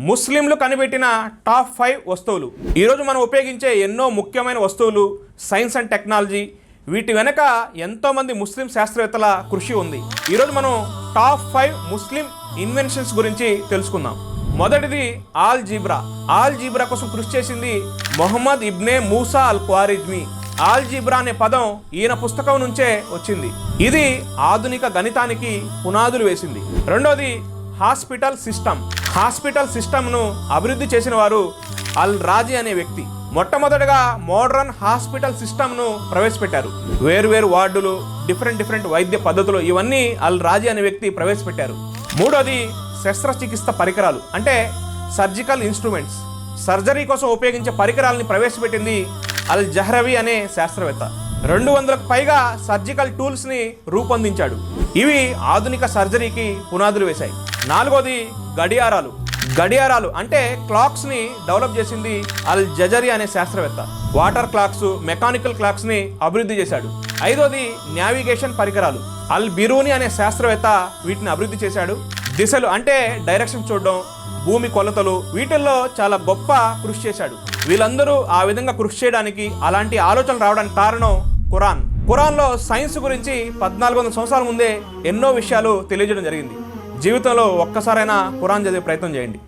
ముస్లింలు కనిపెట్టిన టాప్ 5 వస్తువులు. ఈరోజు మనం ఉపయోగించే ఎన్నో ముఖ్యమైన వస్తువులు, సైన్స్ అండ్ టెక్నాలజీ, వీటి వెనక ఎంతోమంది ముస్లిం శాస్త్రవేత్తల కృషి ఉంది. ఈరోజు మనం టాప్ 5 ముస్లిం ఇన్వెన్షన్స్ గురించి తెలుసుకుందాం. మొదటిది ఆల్జీబ్రా. ఆల్జీబ్రా కోసం కృషి చేసింది మొహమ్మద్ ఇబ్నే మూసా అల్ ఖ్వారిజ్మీ. ఆల్జీబ్రా అనే పదం ఈయన పుస్తకం నుంచే వచ్చింది. ఇది ఆధునిక గణితానికి పునాదులు వేసింది. రెండోది హాస్పిటల్ సిస్టమ్. హాస్పిటల్ సిస్టమ్ను అభివృద్ధి చేసిన వారు అల్ రాజీ అనే వ్యక్తి. మొట్టమొదటిగా మోడర్న్ హాస్పిటల్ సిస్టమ్ను ప్రవేశపెట్టారు. వేరువేరు వార్డులు, డిఫరెంట్ వైద్య పద్ధతులు, ఇవన్నీ అల్ రాజీ అనే వ్యక్తి ప్రవేశపెట్టారు. మూడోది శస్త్రచికిత్స పరికరాలు, అంటే సర్జికల్ ఇన్స్ట్రుమెంట్స్. సర్జరీ కోసం ఉపయోగించే పరికరాలని ప్రవేశపెట్టింది అల్ జహ్రవి అనే శాస్త్రవేత్త. 200కు పైగా సర్జికల్ టూల్స్ని రూపొందించాడు. ఇవి ఆధునిక సర్జరీకి పునాదులు వేశాయి. నాలుగోది గడియారాలు. గడియారాలు అంటే క్లాక్స్ని డెవలప్ చేసింది అల్ జజరి అనే శాస్త్రవేత్త. వాటర్ క్లాక్స్, మెకానికల్ క్లాక్స్ని అభివృద్ధి చేశాడు. ఐదోది నావిగేషన్ పరికరాలు. అల్ బిరూని అనే శాస్త్రవేత్త వీటిని అభివృద్ధి చేశాడు. దిశలు అంటే డైరెక్షన్ చూడడం, భూమి కొలతలు, వీటిల్లో చాలా గొప్ప కృషి చేశాడు. వీళ్ళందరూ ఆ విధంగా కృషి చేయడానికి, అలాంటి ఆలోచనలు రావడానికి కారణం ఖురాన్. ఖురాన్లో సైన్స్ గురించి 1400 సంవత్సరాల ముందే ఎన్నో విషయాలు తెలియజేయడం జరిగింది. జీవితంలో ఒక్కసారైనా ఖురాన్ చదివే ప్రయత్నం చేయండి.